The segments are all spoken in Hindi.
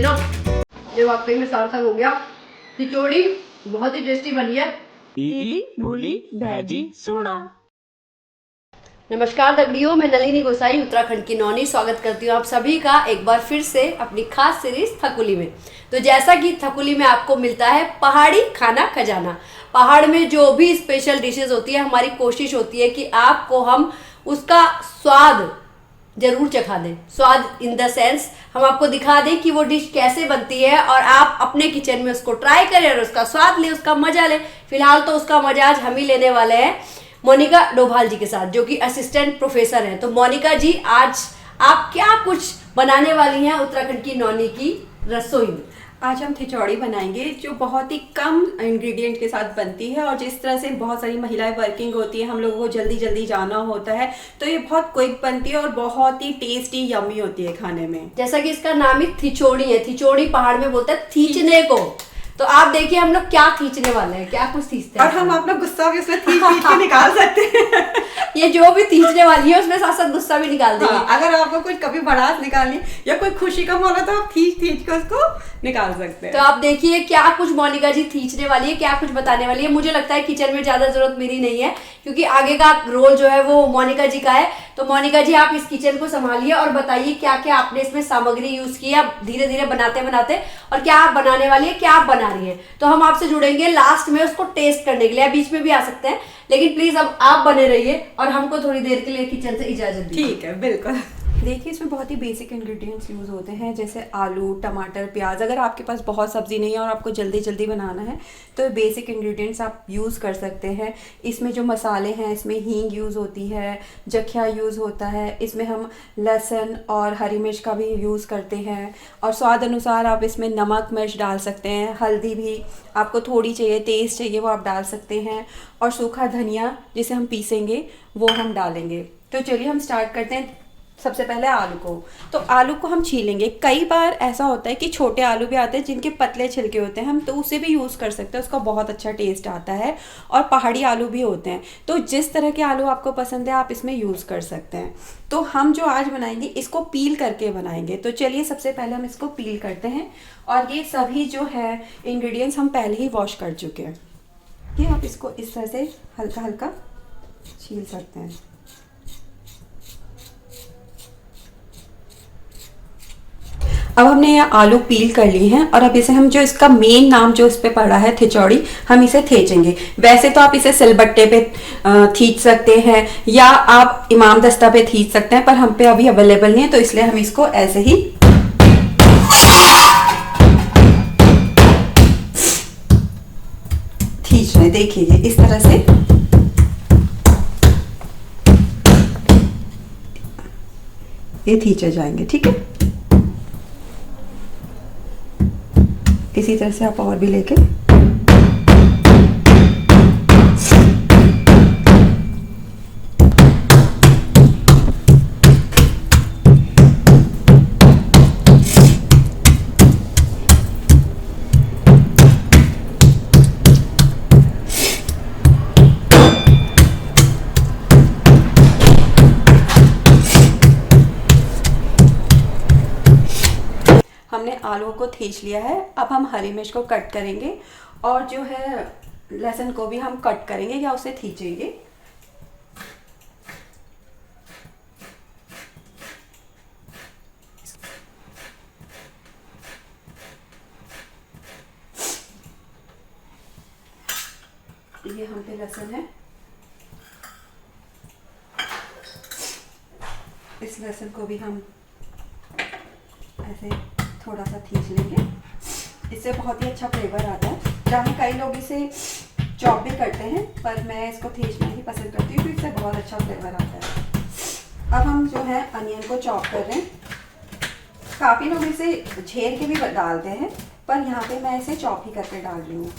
ना ये वाकई में सार्थक हो गया। खिचड़ी बहुत ही टेस्टी बनी है। दीदी भूली भाजी सोना। नमस्कार दगड़ियों, मैं नलिनी गोसाई उत्तराखंड की नौनी स्वागत करती हूँ आप सभी का एक बार फिर से अपनी खास सीरीज थकुली में। तो जैसा कि थकुली में आपको मिलता है पहाड़ी खाना खजाना, पहाड़ में जो भी स्पेशल डिशेस होती है हमारी कोशिश होती है कि आपको हम उसका स्वाद जरूर चखा दें। स्वाद इन द सेंस हम आपको दिखा दें कि वो डिश कैसे बनती है और आप अपने किचन में उसको ट्राई करें और उसका स्वाद लें, उसका मजा लें। फिलहाल तो उसका मजा आज हम ही लेने वाले हैं मोनिका डोभाल जी के साथ, जो कि असिस्टेंट प्रोफेसर हैं। तो मोनिका जी, आज आप क्या कुछ बनाने वाली हैं उत्तराखंड की नौनी की रसोई में? आज हम खिचड़ी बनाएंगे जो बहुत ही कम इंग्रेडिएंट के साथ बनती है, और जिस तरह से बहुत सारी महिलाएं वर्किंग होती हैं, हम लोगों को जल्दी जल्दी जाना होता है, तो ये बहुत क्विक बनती है और बहुत ही टेस्टी यम्मी होती है खाने में। जैसा कि इसका नाम ही थिचोड़ी है, थिचोड़ी पहाड़ में बोलते हैं थीचने को। तो आप देखिए हम लोग क्या खींचने वाले हैं, क्या कुछ खींचते हैं और हम अपना गुस्सा भी उसमें खींच के निकाल सकते हैं। ये जो भी खींचने वाली है उसमें साथ साथ गुस्सा भी निकाल देंगे। हाँ, अगर आपको कुछ कभी भड़ास निकालनी या कोई खुशी का मौका, तो आप खींच के उसको निकाल सकते हैं। तो आप देखिए क्या कुछ मोनिका जी खींचने वाली है, क्या कुछ बताने वाली है। मुझे लगता है किचन में ज्यादा जरूरत मेरी नहीं है, क्योंकि आगे का रोल जो है वो मोनिका जी का है। तो मोनिका जी, आप इस किचन को संभालिए और बताइए क्या क्या आपने इसमें सामग्री यूज की है धीरे धीरे बनाते बनाते, और क्या आप बनाने वाली है, क्या आप बना रही है। तो हम आपसे जुड़ेंगे लास्ट में उसको टेस्ट करने के लिए, बीच में भी आ सकते हैं, लेकिन प्लीज अब आप बने रहिए और हमको थोड़ी देर के लिए किचन से इजाजत दीजिए। ठीक है, बिल्कुल। देखिए, इसमें बहुत ही बेसिक इंग्रेडिएंट्स यूज़ होते हैं, जैसे आलू, टमाटर, प्याज। अगर आपके पास बहुत सब्जी नहीं है और आपको जल्दी जल्दी बनाना है तो बेसिक इंग्रेडिएंट्स आप यूज़ कर सकते हैं। इसमें जो मसाले हैं, इसमें हींग यूज़ होती है, जखिया यूज़ होता है, इसमें हम लहसुन और हरी मिर्च का भी यूज़ करते हैं, और स्वाद अनुसार आप इसमें नमक मिर्च डाल सकते हैं। हल्दी भी आपको थोड़ी चाहिए, तेज़ चाहिए वो आप डाल सकते हैं, और सूखा धनिया जिसे हम पीसेंगे वो हम डालेंगे। तो चलिए हम स्टार्ट करते हैं। सबसे पहले आलू को, तो आलू को हम छीलेंगे। कई बार ऐसा होता है कि छोटे आलू भी आते हैं जिनके पतले छिलके होते हैं, हम तो उसे भी यूज़ कर सकते हैं, उसका बहुत अच्छा टेस्ट आता है। और पहाड़ी आलू भी होते हैं, तो जिस तरह के आलू आपको पसंद है आप इसमें यूज़ कर सकते हैं। तो हम जो आज बनाएंगे इसको पील करके बनाएंगे। तो चलिए सबसे पहले हम इसको पील करते हैं, और ये सभी जो है इंग्रेडिएंट्स हम पहले ही वॉश कर चुके हैं। ये आप इसको इस तरह से हल्का हल्का छील सकते हैं। अब हमने ये आलू पील कर लिए हैं, और अब इसे हम, जो इसका मेन नाम जो इस पे पड़ा है थिचौड़ी, हम इसे थेचेंगे। वैसे तो आप इसे सिलबट्टे पे थीच सकते हैं या आप इमाम दस्ता पे थीच सकते हैं, पर हम पे अभी अवेलेबल नहीं है, तो इसलिए हम इसको ऐसे ही थीच रहे। देखिए ये इस तरह से ये थीचे जाएंगे, ठीक है। इसी तरह से आप और भी लेके हमने आलू को थीच लिया है। अब हम हरी मिर्च को कट करेंगे, और जो है लहसुन को भी हम कट करेंगे या उसे थीचेंगे। ये हम पे लहसुन है, इस लहसुन को भी हम ऐसे थोड़ा सा खींच लेंगे। इससे बहुत ही अच्छा फ्लेवर आता है। जहाँ कई लोग इसे चॉप भी करते हैं, पर मैं इसको खींचना ही पसंद करती हूँ, तो इससे बहुत अच्छा फ्लेवर आता है। अब हम जो है अनियन को चॉप कर रहे हैं। काफ़ी लोग इसे झेर के भी डालते हैं, पर यहाँ पे मैं इसे चॉप ही करके डाल रही हूँ।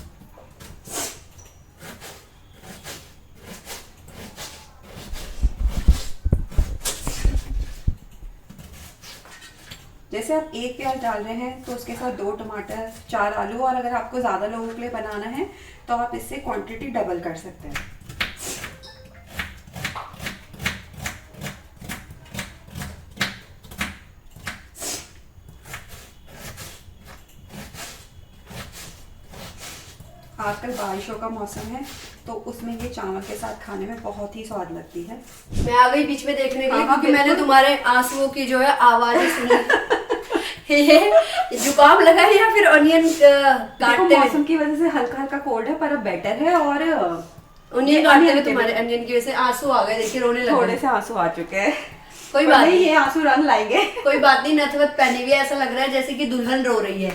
जैसे आप एक प्याज डाल रहे हैं तो उसके साथ 2 टमाटर, 4 आलू, और अगर आपको ज़्यादा लोगों के लिए बनाना है तो आप इससे क्वांटिटी डबल कर सकते हैं। आजकल बारिशों का मौसम है तो उसमें ये चावल के साथ खाने में बहुत ही स्वाद लगती है। मैं आ गई बीच में देखने के लिए हाँ, क्योंकि मैंने तुम्हारे आंसुओं की जो है आवाजें सुनी। ये जुकाम लगा है या फिर ऑनियन काटते हुए? मौसम की वजह से हल्का हल्का कोल्ड है पर अब बेटर है। और ऑनियन काटते हुए तुम्हारे अनियन की वजह से आंसू आ गए, देखिए रोने लगे। थोड़े से आंसू आ चुके हैं। कोई बात नहीं, नहीं, ये आंसू रंग लाएंगे। कोई बात नहीं। नथवत पहने हुए ऐसा लग रहा है जैसे कि दुल्हन रो रही है।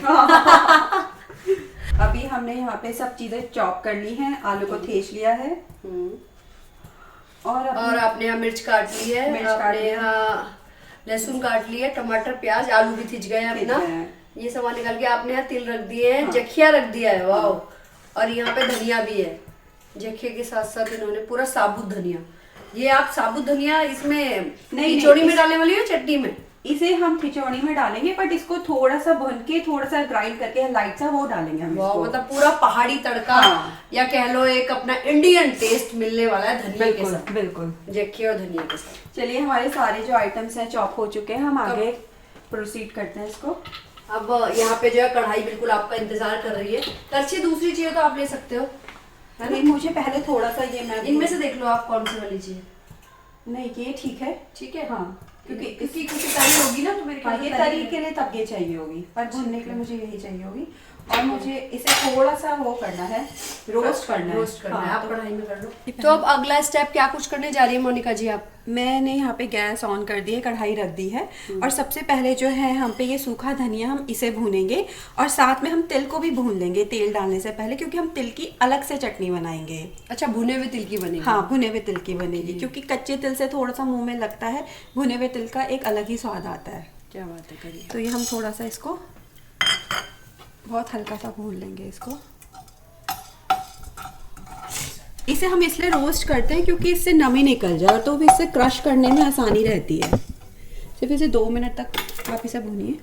अभी हमने यहाँ पे सब चीजें चॉप कर ली हैं, आलू को थेच लिया है और आपने यहाँ मिर्च काट ली है, मिर्च काट आपने ली है। यहाँ लहसुन काट लिया, टमाटर प्याज आलू भी थिज गए हैं अपना। ये सामान निकाल के आपने यहाँ तिल रख दिए हैं, जखिया रख दिया है, वाह। और यहाँ पे धनिया भी है, जखिया के साथ साथ इन्होंने पूरा साबुत धनिया। ये आप साबुत धनिया इसमें खिचड़ी में डालने वाली हो चटनी में? इसे हम खिचड़ी में डालेंगे बट इसको थोड़ा सा भून के थोड़ा सा ग्राइंड करके लाइट सा वो डालेंगे हम इसको। मतलब पूरा पहाड़ी तड़का। हाँ। या कह लो एक अपना इंडियन टेस्ट मिलने वाला है धनिया के साथ। बिल्कुल जखिया और धनिया के साथ। चलिए, हमारे सारे जो आइटम्स हैं चॉप हो चुके हैं, हम आगे प्रोसीड करते हैं इसको। अब यहाँ पे जो है कढ़ाई बिल्कुल आपका इंतजार कर रही है। करछी दूसरी चाहिए तो आप ले सकते हो, है ना? मुझे पहले थोड़ा सा ये मैं इनमें से देख लो आप कौन सी वाली चाहिए। नहीं, ये ठीक है। ठीक है, हाँ, क्योंकि तरी होगी ना तो मेरे ख्याल ये से तरी के लिए तब ये चाहिए होगी, पर भूनने के लिए मुझे यही चाहिए होगी। और मुझे इसे थोड़ा सा वो करना है, रोस्ट करना है। आप कढ़ाई में कर लो। तो अब अगला स्टेप क्या कुछ करने जा रही है मोनिका जी आप? मैंने यहाँ पे गैस ऑन कर दी है, कढ़ाई रख दी है और सबसे पहले जो है हम पे ये सूखा धनिया हम इसे भूनेंगे और साथ में हम तिल को भी भून लेंगे तेल डालने से पहले, क्योंकि हम तिल की अलग से चटनी बनाएंगे। अच्छा, भुने हुए तिल की बनेगी? हाँ, भुने हुए तिल की बनेगी, क्योंकि कच्चे तिल से थोड़ा सा मुंह में लगता है, भुने हुए तिल का एक अलग ही स्वाद आता है। क्या बात है, करिए। तो ये हम थोड़ा सा इसको बहुत हल्का सा भून लेंगे इसको। इसे हम इसलिए रोस्ट करते हैं क्योंकि इससे नमी निकल जाए तो भी इससे क्रश करने में आसानी रहती है। सिर्फ इसे 2 मिनट तक आप इसे भूनिए।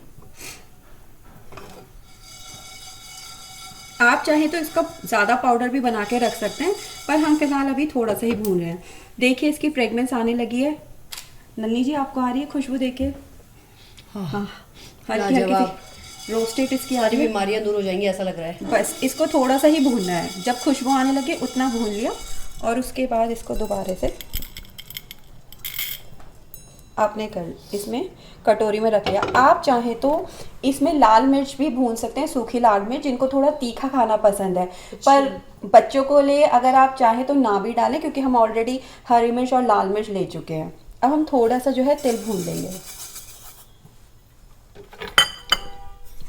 आप चाहें तो इसका ज़्यादा पाउडर भी बना के रख सकते हैं, पर हम फिलहाल अभी थोड़ा सा ही भून रहे हैं। देखिए इसकी फ्रेग्रेंस आने लगी है। नलिनी जी, आपको आ रही है खुशबू? देखिए, हाँ, हल्की हल्की रोस्टेड इसकी आ रही है। बीमारियां दूर हो जाएंगी ऐसा लग रहा है। बस इसको थोड़ा सा ही भूनना है, जब खुशबू आने लगे उतना भून लिया और उसके बाद इसको दोबारा से आपने इसमें कटोरी में रख लिया। आप चाहें तो इसमें लाल मिर्च भी भून सकते हैं, सूखी लाल मिर्च, जिनको थोड़ा तीखा खाना पसंद है। पर बच्चों को लिए अगर आप चाहें तो ना भी डालें, क्योंकि हम ऑलरेडी हरी मिर्च और लाल मिर्च ले चुके हैं। अब हम थोड़ा सा जो है तिल भून लेंगे।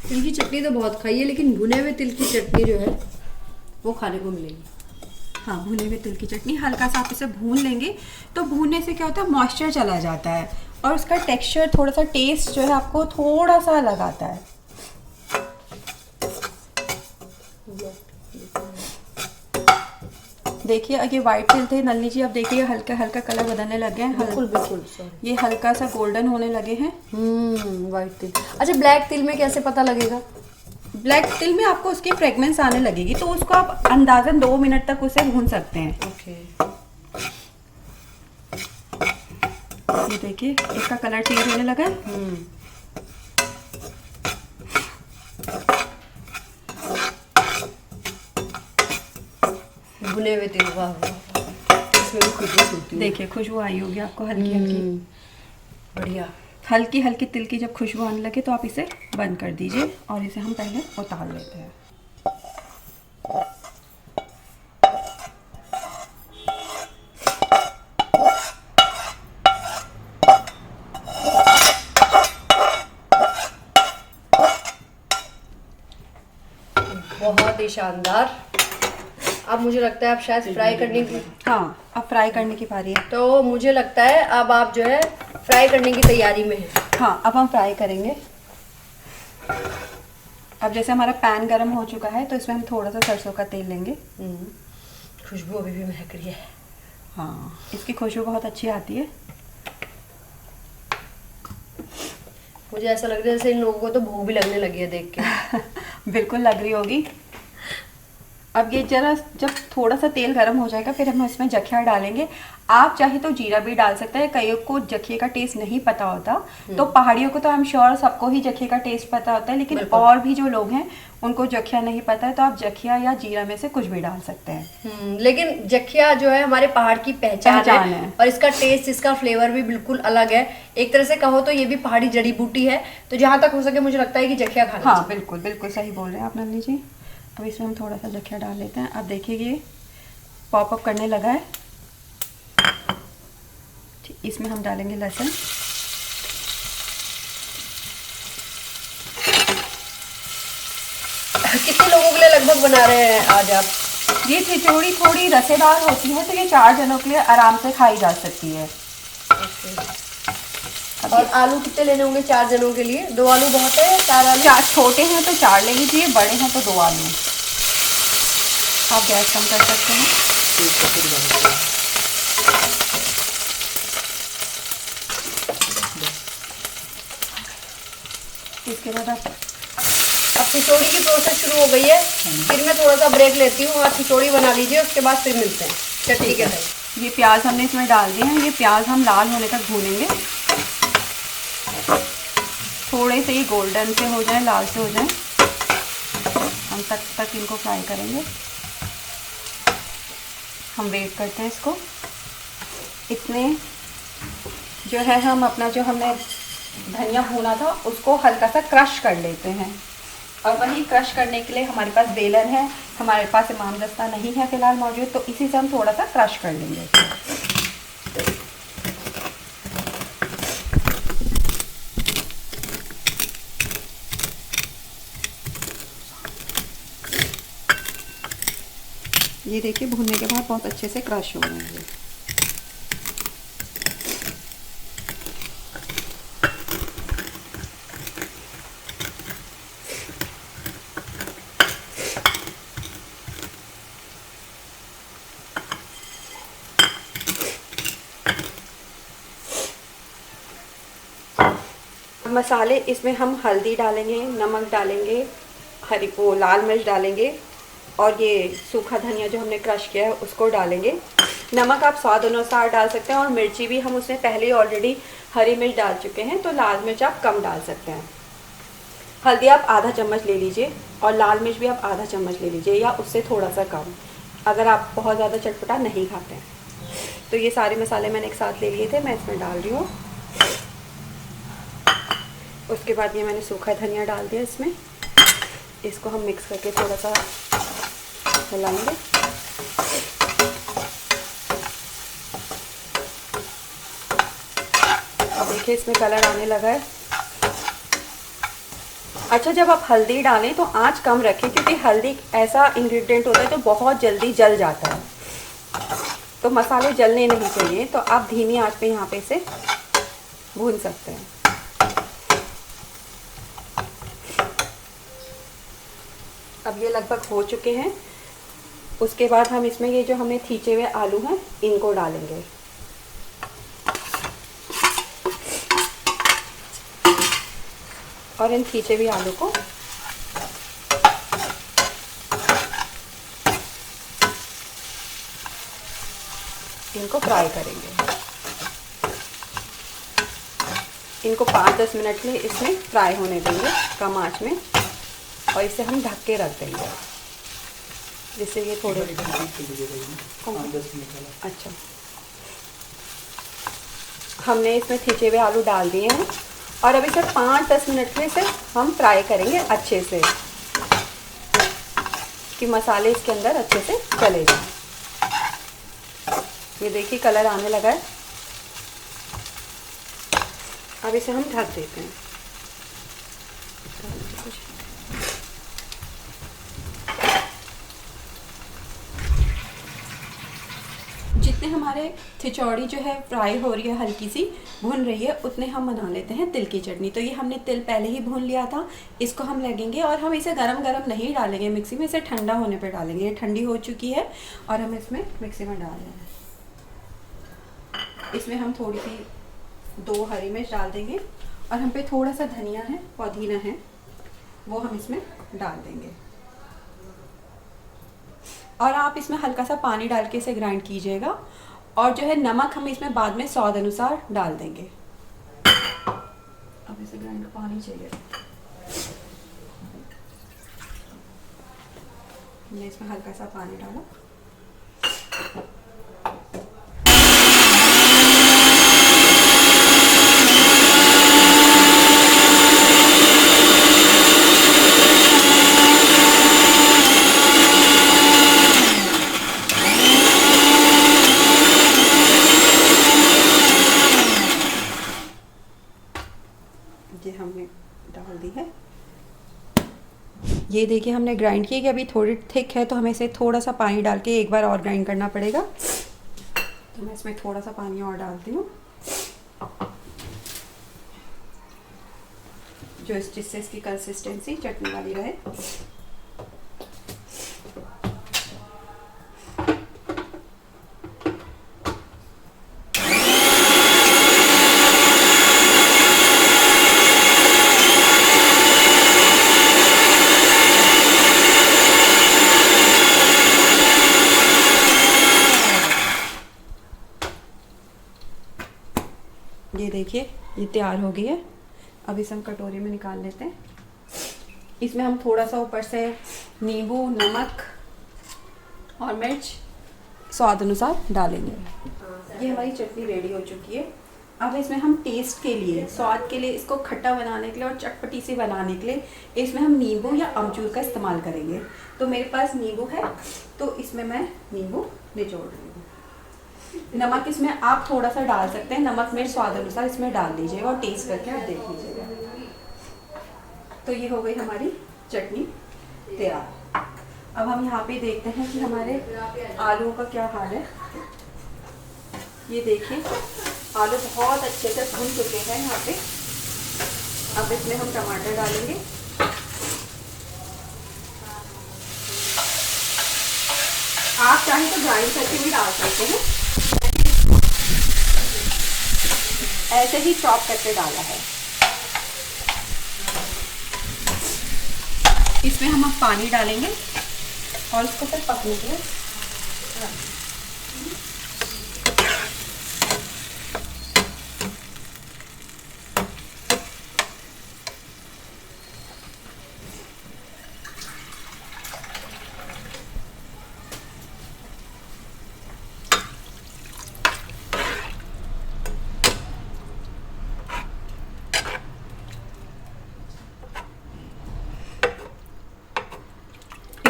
तिल की चटनी तो बहुत खाई है, लेकिन भुने हुए तिल की चटनी जो है वो खाने को मिलेगी। हाँ, भुने हुए तिल की चटनी हल्का सा आप इसे भून लेंगे तो भूनने से क्या होता है, मॉइस्चर चला जाता है और उसका टेक्सचर, थोड़ा सा टेस्ट जो है आपको थोड़ा सा अलग आता है। देखिए, ये वाइट तिल थे नलिनी जी, अब देखिए हल्का हल्का कलर बदलने लगे हैं। बिल्कुल बिल्कुल, ये हल्का सा गोल्डन होने लगे हैं। वाइट तिल। अच्छा, ब्लैक तिल में कैसे पता लगेगा? ब्लैक तिल में आपको उसकी फ्रेग्रेंस आने लगेगी तो उसको आप अंदाजन 2 मिनट तक उसे भून सकते हैं। ओके। ये देखिए इसका कलर चेंज होने लगा है। भुने हुए तिल, वाह इसमें भी खुशबू होती है। देखिए खुशबू आई होगी आपको हल्की हल्की। बढ़िया। हल्की हल्की तिल की जब खुशबू आने लगे तो आप इसे बंद कर दीजिए और इसे हम पहले उतार लेते हैं। बहुत ही शानदार। अब मुझे लगता है आप शायद फ्राई करने की, हाँ, अब फ्राई करने की बारी है। तो मुझे लगता है अब आप जो है फ्राई करने की तैयारी में हैं। हाँ, अब हम फ्राई करेंगे। अब जैसे हमारा पैन गरम हो चुका है तो इसमें हम थोड़ा सा सरसों का तेल लेंगे। खुशबू अभी भी महक रही है। हाँ, इसकी खुशबू बहुत अच्छी आती है। मुझे ऐसा लग रहा है जैसे इन लोगों को तो भूख भी लगने लगी है देख के। बिल्कुल लग रही होगी। अब ये जरा जब थोड़ा सा तेल गर्म हो जाएगा फिर हम इसमें जखिया डालेंगे। आप चाहे तो जीरा भी डाल सकते हैं, कईयों को जखिए का टेस्ट नहीं पता होता, तो पहाड़ियों को तो आई एम श्योर सबको ही जखिए का टेस्ट पता होता है, लेकिन और भी जो लोग हैं उनको जखिया नहीं पता है, तो आप जखिया या जीरा में से कुछ भी डाल सकते हैं। लेकिन जखिया जो है हमारे पहाड़ की पहचान है और इसका टेस्ट, इसका फ्लेवर भी बिल्कुल अलग है। एक तरह से कहो तो ये भी पहाड़ी जड़ी बूटी है, तो जहाँ तक हो सके मुझे लगता है कि जखिया खाना हाँ बिल्कुल बिल्कुल सही बोल रहे हैं आप नंदनी जी। अब इसमें हम थोड़ा सा जखिया डाल लेते हैं। अब देखिए ये पॉपअप करने लगा है। इसमें हम डालेंगे लहसुन, कितने लोगों के लिए लगभग बना रहे हैं आज आप? ये खिचड़ी थोड़ी रसेदार होती है तो ये 4 जनों के लिए आराम से खाई जा सकती है। और आलू कितने लेने होंगे 4 जनों के लिए? 2 आलू बहुत है या 4 आलू? 4 छोटे हैं तो 4 ले लीजिए, बड़े हैं तो 2 आलू। आप गैस कम कर सकते हैं। इसके बाद आप अब खिचड़ी की प्रोसेस शुरू हो गई है, फिर मैं थोड़ा सा ब्रेक लेती हूँ और खिचड़ी बना लीजिए, उसके बाद फिर मिलते हैं चटनी के साथ। ये प्याज हमने इसमें डाल दिए हैं। ये प्याज हम लाल होने तक भूनेंगे, थोड़े से ही गोल्डन से हो जाए, लाल से हो जाए, हम तक इनको फ्राई करेंगे। हम वेट करते हैं इसको। इतने जो है हम अपना जो हमने धनिया भूना था उसको हल्का सा क्रश कर लेते हैं, और वही क्रश करने के लिए हमारे पास बेलन है, हमारे पास इमाम दस्ता नहीं है फिलहाल मौजूद, तो इसी से हम थोड़ा सा क्रश कर लेंगे। ये देखिए भूनने के बाद बहुत अच्छे से क्रश हो रहे हैं। मसाले इसमें हम हल्दी डालेंगे, नमक डालेंगे, लाल मिर्च डालेंगे, और ये सूखा धनिया जो हमने क्रश किया है उसको डालेंगे। नमक आप स्वाद अनुसार डाल सकते हैं, और मिर्ची भी हम उसमें पहले ही ऑलरेडी हरी मिर्च डाल चुके हैं, तो लाल मिर्च आप कम डाल सकते हैं। हल्दी आप आधा चम्मच ले लीजिए, और लाल मिर्च भी आप आधा चम्मच ले लीजिए या उससे थोड़ा सा कम, अगर आप बहुत ज़्यादा चटपटा नहीं खाते हैं। तो ये सारे मसाले मैंने एक साथ ले लिए थे, मैं इसमें डाल रही हूँ। उसके बाद ये मैंने सूखा धनिया डाल दिया इसमें। इसको हम मिक्स करके थोड़ा सा हिलाएंगे। अब देखिए इसमें कलर आने लगा है। अच्छा, जब आप हल्दी डालें तो आंच कम रखें, क्योंकि हल्दी ऐसा इंग्रेडिएंट होता है जो बहुत जल्दी जल जाता है, तो मसाले जलने नहीं चाहिए, तो आप धीमी आंच पे यहाँ पे इसे भून सकते हैं। अब ये लगभग हो चुके हैं। उसके बाद हम इसमें ये जो हमने थीचे हुए आलू हैं इनको डालेंगे। और इन खींचे हुए आलू को इनको फ्राई करेंगे। इनको 5-10 मिनट के लिए इसमें फ्राई होने देंगे कम आंच में, और इसे हम ढक के रख देंगे जिससे ये थोड़े अच्छा। हमने इसमें खिंचे हुए आलू डाल दिए हैं, और अभी सिर्फ 5-10 मिनट के लिए इसे हम फ्राई करेंगे अच्छे से, कि मसाले इसके अंदर अच्छे से चले जाएं। ये देखिए कलर आने लगा है। अब इसे हम ढक देते हैं। जितने हमारे खिचड़ी जो है फ्राई हो रही है, हल्की सी भुन रही है, उतने हम बना लेते हैं तिल की चटनी। तो ये हमने तिल पहले ही भून लिया था, इसको हम लगेंगे, और हम इसे गरम गरम नहीं डालेंगे मिक्सी में, इसे ठंडा होने पे डालेंगे। ये ठंडी हो चुकी है और हम इसमें मिक्सी में डाल रहे हैं। इसमें हम थोड़ी सी 2 हरी मिर्च डाल देंगे, और हम पे थोड़ा सा धनिया है, पुदीना है, वो हम इसमें डाल देंगे। और आप इसमें हल्का सा पानी डाल के इसे ग्राइंड कीजिएगा। और जो है नमक हम इसमें बाद में स्वाद अनुसार डाल देंगे। अब इसे ग्राइंड पानी चाहिए, हमने इसमें हल्का सा पानी डाला। ये हमने डाल दी है। ये देखिए हमने ग्राइंड की कि अभी थोड़ी थिक है, तो हमें इसे थोड़ा सा पानी डाल के एक बार और ग्राइंड करना पड़ेगा। तो मैं इसमें थोड़ा सा पानी और डालती हूँ, जिससे इसकी कंसिस्टेंसी चटनी वाली रहे। ये देखिए ये तैयार हो गई है। अब इसे हम कटोरी में निकाल लेते हैं। इसमें हम थोड़ा सा ऊपर से नींबू, नमक और मिर्च स्वाद अनुसार डालेंगे। ये हमारी चटनी रेडी हो चुकी है। अब इसमें हम टेस्ट के लिए, स्वाद के लिए, इसको खट्टा बनाने के लिए और चटपटी सी बनाने के लिए इसमें हम नींबू या अमचूर का इस्तेमाल करेंगे। तो मेरे पास नींबू है, तो इसमें मैं नींबू निचोड़ रही हूँ। नमक इसमें आप थोड़ा सा डाल सकते हैं, नमक मिर्च स्वाद अनुसार इसमें डाल दीजिएगा और टेस्ट करके आप देख लीजिएगा। तो ये हो गई हमारी चटनी तैयार। अब हम यहाँ पे देखते हैं कि हमारे आलू का क्या हाल है। ये देखिए आलू बहुत अच्छे से भून चुके हैं यहाँ पे। अब इसमें हम टमाटर डालेंगे। आप चाहें तो ग्राइंड करके भी डाल सकते हैं, ऐसे ही चॉप करके डाला है। इसमें हम अब पानी डालेंगे और इसको फिर पकने के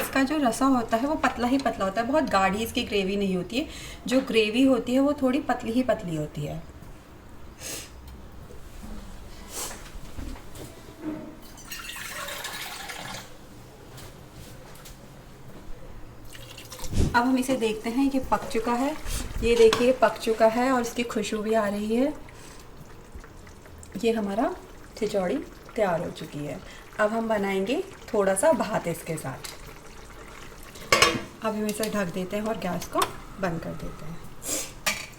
का जो रसा होता है वो पतला ही पतला होता है, बहुत गाढ़ी इसकी ग्रेवी नहीं होती है। जो ग्रेवी होती है वो थोड़ी पतली ही पतली होती है। अब हम इसे देखते हैं, ये पक चुका है। ये देखिए पक चुका है और इसकी खुशबू भी आ रही है। ये हमारा खिचड़ी तैयार हो चुकी है। अब हम बनाएंगे थोड़ा सा भात इसके साथ। अब हम इसे ढक देते हैं और गैस को बंद कर देते हैं।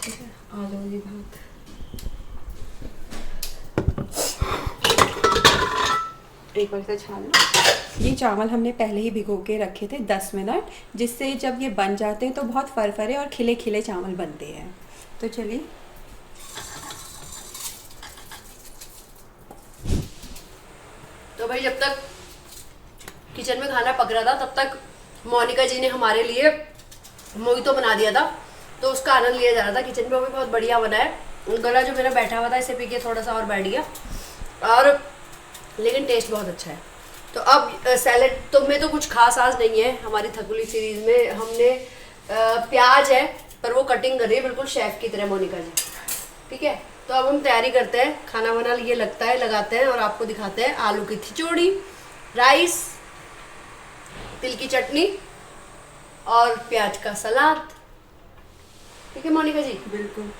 ठीक है, आ जाओ ये भात। एक बार इसे छान लो। ये चावल हमने पहले ही भिगो के रखे थे 10 मिनट, जिससे जब ये बन जाते हैं तो बहुत फरफरे और खिले खिले चावल बनते हैं। तो चलिए तो भाई जब तक किचन में खाना पक रहा था तब तक मोनिका जी ने हमारे लिए मोहितो बना दिया था, तो उसका आनंद लिया जा रहा था। किचन में वो भी बहुत बढ़िया बना है। गला जो मेरा बैठा हुआ था इसे पी के थोड़ा सा और बैठ गया, और लेकिन टेस्ट बहुत अच्छा है। तो अब सैलेड तो में तो कुछ खास आज नहीं है। हमारी थकुली सीरीज में हमने प्याज है पर वो कटिंग कर रही है बिल्कुल शेफ की तरह मोनिका जी। ठीक है, तो अब हम तैयारी करते हैं, खाना वाना ये लगता है लगाते हैं और आपको दिखाते हैं आलू की खिचड़ी, राइस, तिल की चटनी और प्याज का सलाद। ठीक है मोनिका जी? बिल्कुल।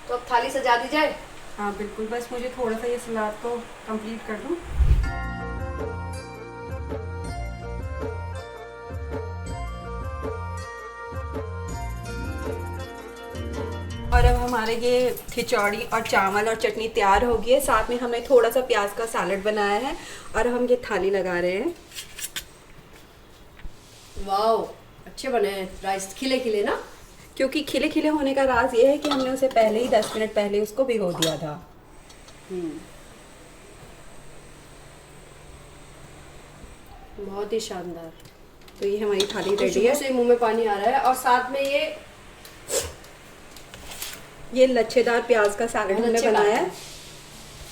तो अब थाली सजा दी जाए। हाँ बिल्कुल, बस मुझे थोड़ा सा ये सलाद को कंप्लीट कर दूँ। और अब हमारे ये खिचड़ी और चावल और चटनी तैयार हो गई है। साथ में हमने थोड़ा सा प्याज का सैलेड बनाया है और हम ये थाली लगा रहे हैं। वाओ, अच्छे बने हैं राइस, खिले खिले ना। क्योंकि खिले खिले होने का राज ये है कि हमने उसे पहले ही 10 मिनट पहले उसको भिगो दिया था। बहुत ही शानदार। तो ये हमारी थाली रेडी खुशबू है। से मुंह में पानी आ रहा है। और साथ में ये लच्छेदार प्याज का सैलेड बहुत हमने अच्छे बनाया काटे है। हैं।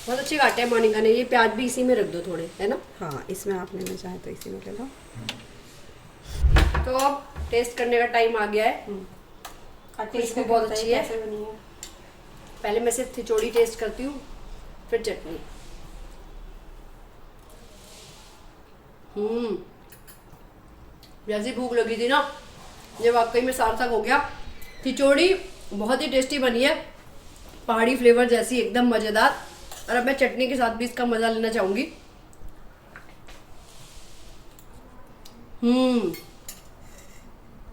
बहुत अच्छे काटे हैं मोनिका ने। ये प्याज भी इसी में रख दो थोड़े, है ना। हाँ, इसमें आप लेना चाहें तो इसी में ले लो। तो अब टेस्ट करने का टाइम आ गया है। टेस्ट खुशबू बहुत अच्छी है। कैसे बनी है? पहले मैं सिर्फ खिचड़ी टेस्ट करती हूँ, फिर चटनी। जैसी भूख लगी थी ना, ये वाकई में सार्थक हो गया। खिचड़ी बहुत ही टेस्टी बनी है, पहाड़ी फ्लेवर जैसी, एकदम मज़ेदार। और अब मैं चटनी के साथ भी इसका मज़ा लेना चाहूँगी।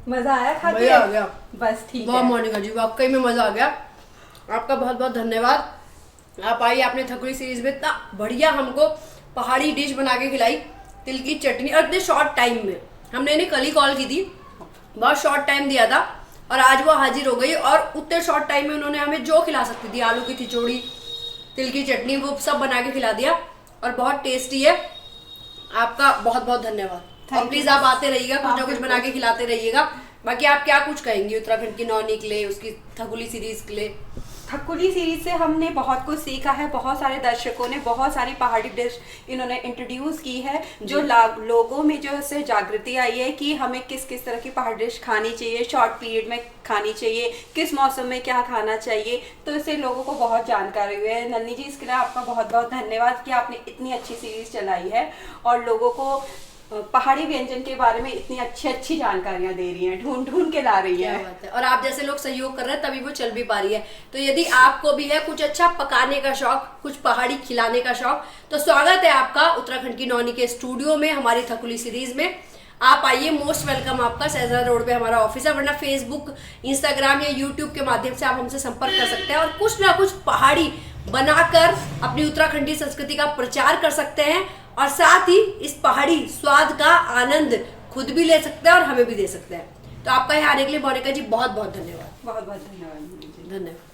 मजा आया खा के? मज़ा आ गया। बस ठीक वाह है। मोनिका जी, वाकई में मज़ा आ गया। आपका बहुत बहुत धन्यवाद। आप आइए, आपने थकुली सीरीज में इतना बढ़िया हमको पहाड़ी डिश बना के खिलाई, तिल की चटनी, और इतने शॉर्ट टाइम में। हमने इन्हें कल ही कॉल की थी, बहुत शॉर्ट टाइम दिया था, और आज वो हाजिर हो गई। और उतने शॉर्ट टाइम में उन्होंने हमें जो खिला सकती थी, आलू की खिचड़ी, तिल की चटनी, वो सब बना के खिला दिया, और बहुत टेस्टी है। आपका बहुत बहुत धन्यवाद। और प्लीज आप आते रहिएगा, कुछ ना कुछ बना के खिलाते रहिएगा। बाकी आप क्या कुछ कहेंगी उत्तराखंड की नौनी के लिए, उसकी थकुली सीरीज के लिए? थकुली सीरीज से हमने बहुत कुछ सीखा है। बहुत सारे दर्शकों ने बहुत सारी पहाड़ी डिश इन्होंने इंट्रोड्यूस की है, जो लोगों में जो से जागृति आई है कि हमें किस किस तरह की पहाड़ी डिश खानी चाहिए, शॉर्ट पीरियड में खानी चाहिए, किस मौसम में क्या खाना चाहिए। तो इससे लोगों को बहुत जानकारी हुई है। नन्नी जी, इसके लिए आपका बहुत बहुत धन्यवाद कि आपने इतनी अच्छी सीरीज चलाई है और लोगों को पहाड़ी व्यंजन के बारे में इतनी अच्छी अच्छी जानकारियां दे रही हैं, ढूंढ ढूंढ के ला रही क्या है। बात है। और आप जैसे लोग सहयोग कर रहे हैं, तभी वो चल भी पा रही है। तो यदि आपको भी है कुछ अच्छा पकाने का शौक, कुछ पहाड़ी खिलाने का शौक, तो स्वागत है आपका उत्तराखंड की नौनी के स्टूडियो में, हमारी थकुली सीरीज में। आप आइए, मोस्ट वेलकम आपका। सहजरा रोड पे हमारा ऑफिस है, वरना फेसबुक, इंस्टाग्राम या यूट्यूब के माध्यम से आप हमसे संपर्क कर सकते हैं और कुछ ना कुछ पहाड़ी बनाकर अपनी उत्तराखंडी संस्कृति का प्रचार कर सकते हैं, और साथ ही इस पहाड़ी स्वाद का आनंद खुद भी ले सकते हैं और हमें भी दे सकते हैं। तो आपका यहाँ आने के लिए मोनिका जी बहुत बहुत धन्यवाद। बहुत बहुत धन्यवाद। धन्यवाद।